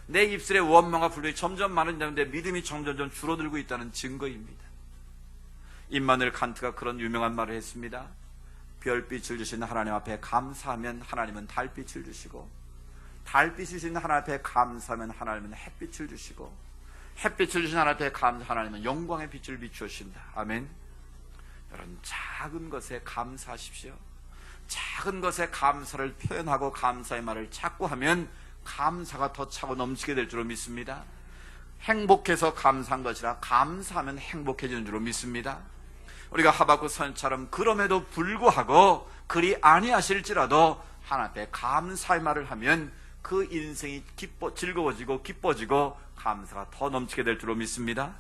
내 입술에 원망과 불평이 점점 많아진다는 내 믿음이 점점 줄어들고 있다는 증거입니다. 임마누엘 칸트가 그런 유명한 말을 했습니다. 별빛을 주신 하나님 앞에 감사하면 하나님은 달빛을 주시고, 달빛을 주신 하나님 앞에 감사하면 하나님은 햇빛을 주시고, 햇빛을 주신 하나님 앞에 감사하면 하나님은 영광의 빛을 비추신다. 아멘. 여러분, 작은 것에 감사하십시오. 작은 것에 감사를 표현하고 감사의 말을 자꾸 하면 감사가 더 차고 넘치게 될 줄로 믿습니다. 행복해서 감사한 것이라 감사하면 행복해지는 줄로 믿습니다. 우리가 하박국 선처럼 그럼에도 불구하고 그리 아니하실지라도 하나님 앞에 감사의 말을 하면 그 인생이 즐거워지고 기뻐지고 감사가 더 넘치게 될 줄로 믿습니다.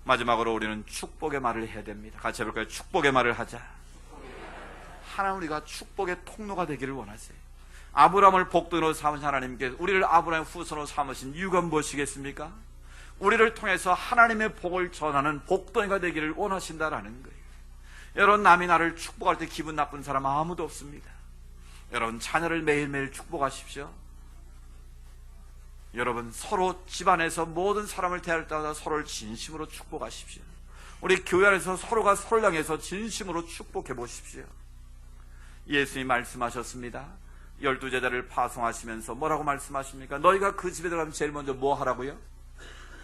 마지막으로 우리는 축복의 말을 해야 됩니다. 같이 해볼까요? 축복의 말을 하자. 하나님, 우리가 축복의 통로가 되기를 원하세요. 아브라함을 복등으로 삼으신 하나님께서 우리를 아브라함의 후손으로 삼으신 이유가 무엇이겠습니까? 우리를 통해서 하나님의 복을 전하는 복덩이가 되기를 원하신다라는 거예요. 여러분, 남이 나를 축복할 때 기분 나쁜 사람 아무도 없습니다. 여러분, 자녀를 매일매일 축복하십시오. 여러분, 서로 집안에서 모든 사람을 대할 때마다 서로를 진심으로 축복하십시오. 우리 교회 안에서 서로가 서로를 향해서 진심으로 축복해 보십시오. 예수님이 말씀하셨습니다. 12제자를 파송하시면서 뭐라고 말씀하십니까? 너희가 그 집에 들어가면 제일 먼저 뭐 하라고요?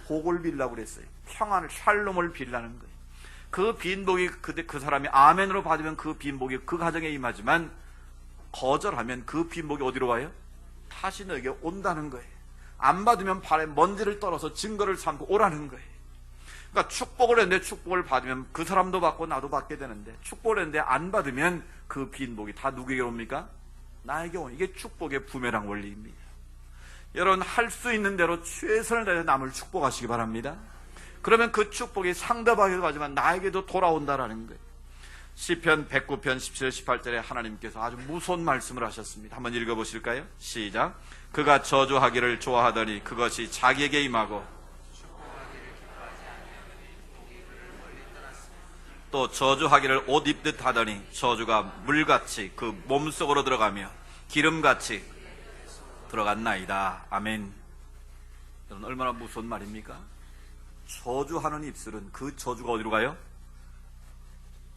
복을 빌라고 그랬어요. 평안을, 샬롬을 빌라는 거예요. 그 빈복이 그 사람이 아멘으로 받으면 그 빈복이 그 가정에 임하지만 거절하면 그 빈복이 어디로 와요? 다시 너에게 온다는 거예요. 안 받으면 발에 먼지를 떨어서 증거를 삼고 오라는 거예요. 그러니까 축복을 했는데 축복을 받으면 그 사람도 받고 나도 받게 되는데, 축복을 했는데 안 받으면 그 빈복이 다 누구에게 옵니까? 나에게 온. 이게 축복의 부메랑 원리입니다. 여러분, 할 수 있는 대로 최선을 다해서 남을 축복하시기 바랍니다. 그러면 그 축복이 상대방에게도 하지만 나에게도 돌아온다라는 거예요. 시편 109편 17, 18절에 하나님께서 아주 무서운 말씀을 하셨습니다. 한번 읽어보실까요? 시작. 그가 저주하기를 좋아하더니 그것이 자기에게 임하고 또 저주하기를 옷 입듯 하더니 저주가 물같이 그 몸속으로 들어가며 기름같이 들어갔나이다. 아멘. 여러분, 얼마나 무서운 말입니까? 저주하는 입술은 그 저주가 어디로 가요?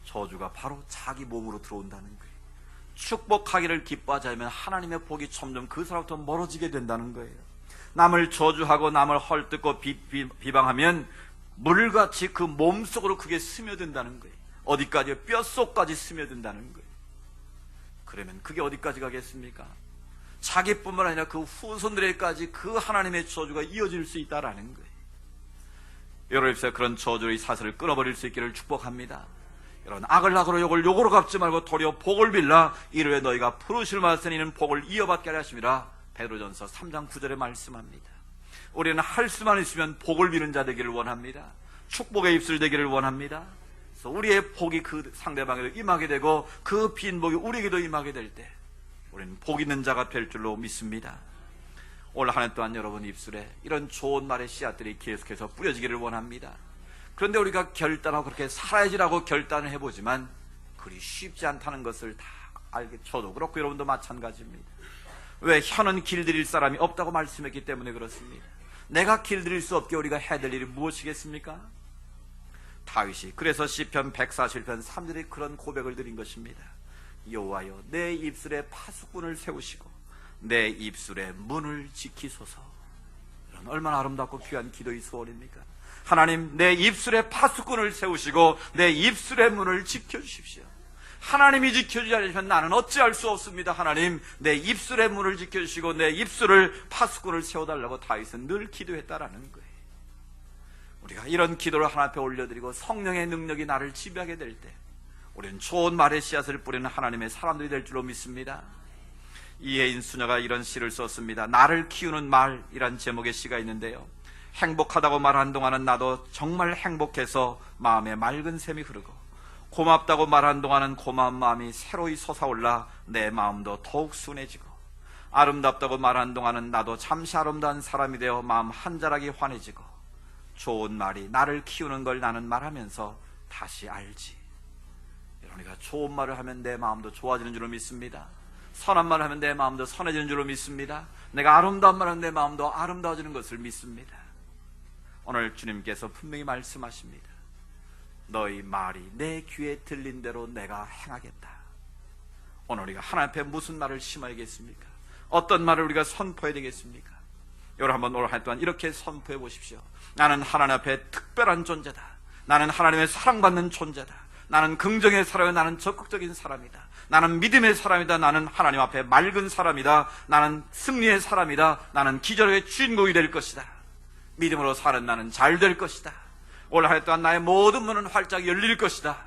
저주가 바로 자기 몸으로 들어온다는 거예요. 축복하기를 기뻐하지 않으면 하나님의 복이 점점 그 사람부터 멀어지게 된다는 거예요. 남을 저주하고 남을 헐뜯고 비방하면 물같이 그 몸속으로 그게 스며든다는 거예요. 어디까지요? 뼛속까지 스며든다는 거예요. 그러면 그게 어디까지 가겠습니까? 자기뿐만 아니라 그 후손들에게까지 그 하나님의 저주가 이어질 수 있다라는 거예요. 여러분께서 그런 저주의 사슬을 끊어버릴 수 있기를 축복합니다. 여러분, 악을 악으로 욕으로 갚지 말고 도리어 복을 빌라 이르되 너희가 부르실 말씀 이는 복을 이어받게 하려 하심이라 베드로전서 3장 9절에 말씀합니다. 우리는 할 수만 있으면 복을 비는 자 되기를 원합니다. 축복의 입술 되기를 원합니다. 그래서 우리의 복이 그 상대방에도 임하게 되고 그 빈복이 우리에게도 임하게 될 때 우리는 복 있는 자가 될 줄로 믿습니다. 올 한 해 동안 여러분 입술에 이런 좋은 말의 씨앗들이 계속해서 뿌려지기를 원합니다. 그런데 우리가 결단하고 그렇게 살아야지라고 결단을 해보지만 그리 쉽지 않다는 것을 다 알게, 저도 그렇고 여러분도 마찬가지입니다. 왜? 혀는 길들일 사람이 없다고 말씀했기 때문에 그렇습니다. 내가 길들일 수 없게 우리가 해야 될 일이 무엇이겠습니까? 다윗이 그래서 시편 141편 3절에 그런 고백을 드린 것입니다. 여호와여, 내 입술에 파수꾼을 세우시고 내 입술의 문을 지키소서. 이런 얼마나 아름답고 귀한 기도의 소원입니까? 하나님, 내 입술에 파수꾼을 세우시고 내 입술의 문을 지켜주십시오. 하나님이 지켜주지 않으시면 나는 어찌할 수 없습니다. 하나님, 내 입술의 문을 지켜주시고 내 입술을 파수꾼을 세워달라고 다윗은 늘 기도했다라는 거예요. 우리가 이런 기도를 하나님 앞에 올려드리고 성령의 능력이 나를 지배하게 될 때 우리는 좋은 말의 씨앗을 뿌리는 하나님의 사람들이 될 줄로 믿습니다. 이혜인 수녀가 이런 시를 썼습니다. 나를 키우는 말이란 제목의 시가 있는데요, 행복하다고 말한 동안은 나도 정말 행복해서 마음에 맑은 샘이 흐르고, 고맙다고 말한 동안은 고마운 마음이 새로이 솟아올라 내 마음도 더욱 순해지고, 아름답다고 말한 동안은 나도 잠시 아름다운 사람이 되어 마음 한 자락이 환해지고, 좋은 말이 나를 키우는 걸 나는 말하면서 다시 알지. 우리가 좋은 말을 하면 내 마음도 좋아지는 줄로 믿습니다. 선한 말을 하면 내 마음도 선해지는 줄로 믿습니다. 내가 아름다운 말을 하면 내 마음도 아름다워지는 것을 믿습니다. 오늘 주님께서 분명히 말씀하십니다. 너희 말이 내 귀에 들린 대로 내가 행하겠다. 오늘 우리가 하나님 앞에 무슨 말을 심어야겠습니까? 어떤 말을 우리가 선포해야 되겠습니까? 여러분 한번 오늘 한 해 동안 이렇게 선포해 보십시오. 나는 하나님 앞에 특별한 존재다. 나는 하나님의 사랑받는 존재다. 나는 긍정의 사람이다. 나는 적극적인 사람이다. 나는 믿음의 사람이다. 나는 하나님 앞에 맑은 사람이다. 나는 승리의 사람이다. 나는 기적의 주인공이 될 것이다. 믿음으로 사는 나는 잘 될 것이다. 올 한 해 동안 나의 모든 문은 활짝 열릴 것이다.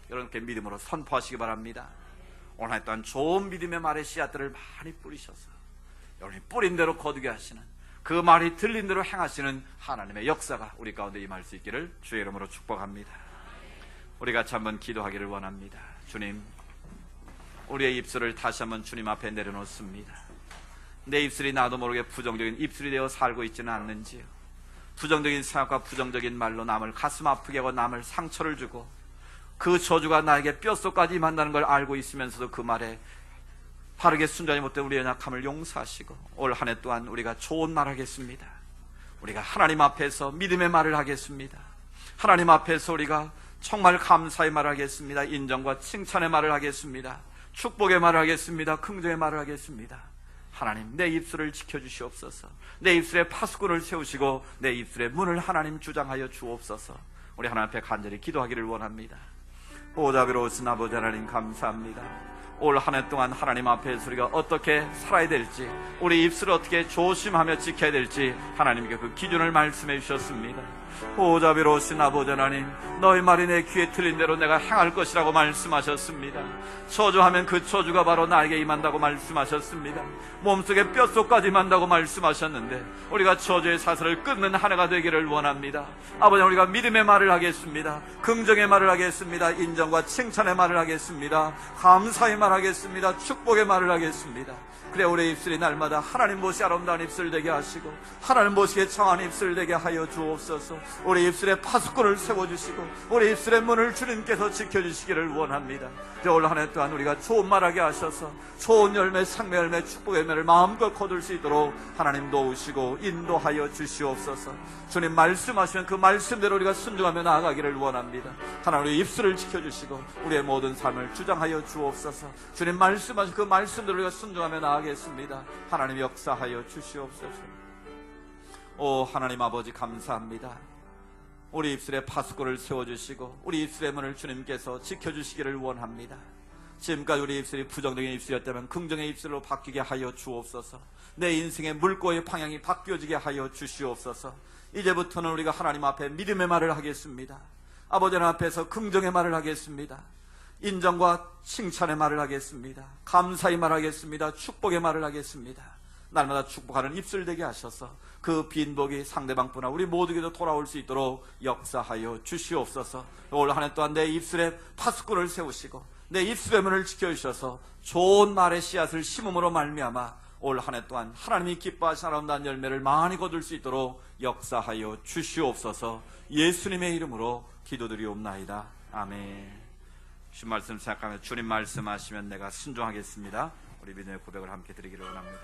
이렇게 믿음으로 선포하시기 바랍니다. 올 한 해 동안 좋은 믿음의 말의 씨앗들을 많이 뿌리셔서 여러분이 뿌린 대로 거두게 하시는, 그 말이 들린 대로 행하시는 하나님의 역사가 우리 가운데 임할 수 있기를 주의 이름으로 축복합니다. 우리 같이 한번 기도하기를 원합니다. 주님, 우리의 입술을 다시 한번 주님 앞에 내려놓습니다. 내 입술이 나도 모르게 부정적인 입술이 되어 살고 있지는 않는지요? 부정적인 생각과 부정적인 말로 남을 가슴 아프게 하고 남을 상처를 주고, 그 저주가 나에게 뼛속까지 임한다는 걸 알고 있으면서도 그 말에 바르게 순종하지 못해 우리의 연약함을 용서하시고, 올 한 해 동안 우리가 좋은 말 하겠습니다. 우리가 하나님 앞에서 믿음의 말을 하겠습니다. 하나님 앞에서 우리가 정말 감사의 말을 하겠습니다. 인정과 칭찬의 말을 하겠습니다. 축복의 말을 하겠습니다. 긍정의 말을 하겠습니다. 하나님, 내 입술을 지켜주시옵소서. 내 입술에 파수꾼을 세우시고 내 입술의 문을 하나님 주장하여 주옵소서. 우리 하나님 앞에 간절히 기도하기를 원합니다. 보좌비로우신 아버지 하나님, 감사합니다. 올 한 해 동안 하나님 앞에서 우리가 어떻게 살아야 될지, 우리 입술을 어떻게 조심하며 지켜야 될지 하나님께 그 기준을 말씀해 주셨습니다. 보좌비로우신 아버지 하나님, 너희 말이 내 귀에 들린 대로 내가 행할 것이라고 말씀하셨습니다. 저주하면 그 저주가 바로 나에게 임한다고 말씀하셨습니다. 몸속에 뼛속까지 임한다고 말씀하셨는데 우리가 저주의 사슬을 끊는 한 해가 되기를 원합니다. 아버지, 우리가 믿음의 말을 하겠습니다. 긍정의 말을 하겠습니다. 인정과 칭찬의 말을 하겠습니다. 감사의 말을 하겠습니다. 축복의 말을 하겠습니다. 그래, 우리의 입술이 날마다 하나님 보시 아름다운 입술 되게 하시고 하나님 보시기에 청한 입술 되게 하여 주옵소서. 우리 입술에 파수꾼을 세워주시고 우리 입술의 문을 주님께서 지켜주시기를 원합니다. 올 한 해 동안 우리가 좋은 말하게 하셔서 좋은 열매, 생명 열매, 축복의 열매를 마음껏 거둘 수 있도록 하나님 도우시고 인도하여 주시옵소서. 주님 말씀하시면 그 말씀대로 우리가 순종하며 나아가기를 원합니다. 하나님, 우리 입술을 지켜주시고 우리의 모든 삶을 주장하여 주옵소서. 주님 말씀하신 그 말씀대로 우리가 순종하며 나아가겠습니다. 하나님 역사하여 주시옵소서. 오 하나님 아버지, 감사합니다. 우리 입술에 파수꾼을 세워주시고 우리 입술의 문을 주님께서 지켜주시기를 원합니다. 지금까지 우리 입술이 부정적인 입술이었다면 긍정의 입술로 바뀌게 하여 주옵소서. 내 인생의 물꼬의 방향이 바뀌어지게 하여 주시옵소서. 이제부터는 우리가 하나님 앞에 믿음의 말을 하겠습니다. 아버지 하나님 앞에서 긍정의 말을 하겠습니다. 인정과 칭찬의 말을 하겠습니다. 감사의 말을 하겠습니다. 축복의 말을 하겠습니다. 날마다 축복하는 입술 되게 하셔서 그 빈복이 상대방뿐나 우리 모두에게도 돌아올 수 있도록 역사하여 주시옵소서. 올 한 해 또한 내 입술에 파수꾼을 세우시고 내 입술의 문을 지켜주셔서 좋은 말의 씨앗을 심음으로 말미암아 올 한 해 동안 하나님이 기뻐하시는 아름다운 열매를 많이 거둘 수 있도록 역사하여 주시옵소서. 예수님의 이름으로 기도드리옵나이다. 아멘. 주님 말씀 생각하며 주님 말씀하시면 내가 순종하겠습니다. 우리 믿음의 고백을 함께 드리기를 원합니다.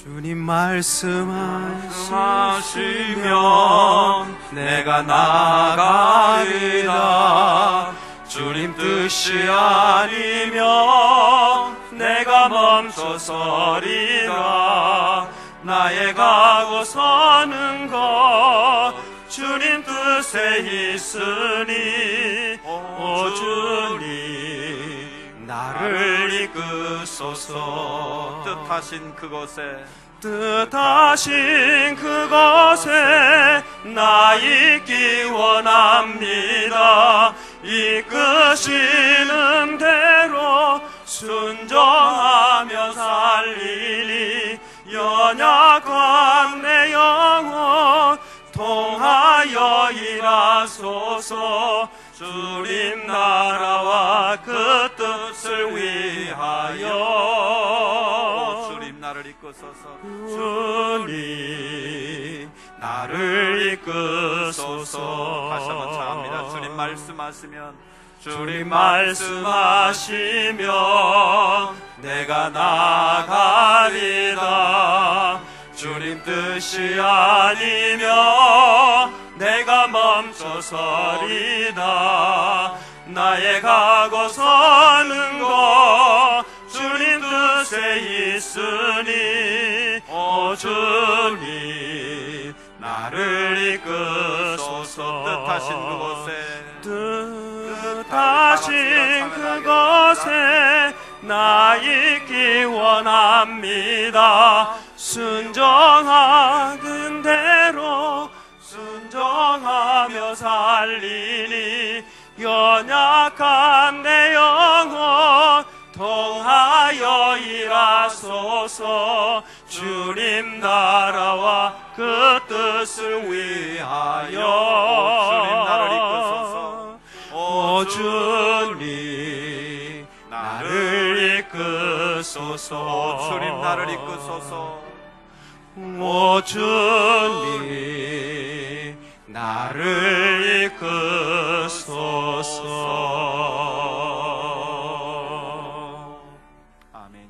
주님 말씀하시면 내가 나가리라. 주님 뜻이 아니면 내가 멈춰서리라. 나의 가고 서는 것 주님 뜻에 있으니 오 주님 나를 이끄소서. 뜻하신 그것에 나 있기 원합니다. 이끄시는 대로 순종하며 살리니 연약한 내 영혼 통하여 일하소서. 주님 나라와 그 뜻을 위하여. 주님 나를 이끄소서. 주님 나를 이끄소서. 다시 한번 찬양합니다. 주님 말씀하시면 내가 나가리라. 주님 뜻이 아니면 내가 멈춰서리다. 나의 가고 서는 것 주님 뜻에 있으니 오 주님 나를 이끄소서. 뜻하신 그것에 나 있기 원합니다. 순종하는 대로 순종하며 살리니 연약한 내 영혼 통하여 일하소서. 주님 나라와 그 뜻을 위하여. 오 주님 나를 이끄소서. 주님 나를 이끄소서. 오 주님 나를 이끄소서. 아멘.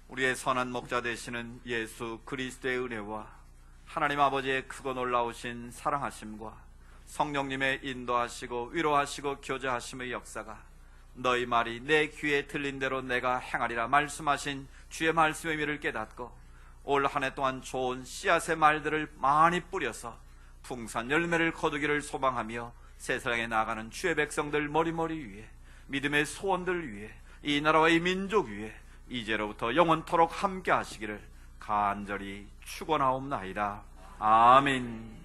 우리의 선한 목자 되시는 예수 그리스도의 은혜와 하나님 아버지의 크고 놀라우신 사랑하심과 성령님의 인도하시고 위로하시고 교제하심의 역사가 너희 말이 내 귀에 들린 대로 내가 행하리라 말씀하신 주의 말씀의 의미를 깨닫고 올 한 해 동안 좋은 씨앗의 말들을 많이 뿌려서 풍성한 열매를 거두기를 소망하며 세상에 나가는 주의 백성들 머리머리 위에 믿음의 소원들 위에 이 나라와 이 민족 위에 이제로부터 영원토록 함께 하시기를 간절히 축원하옵나이다. 아멘.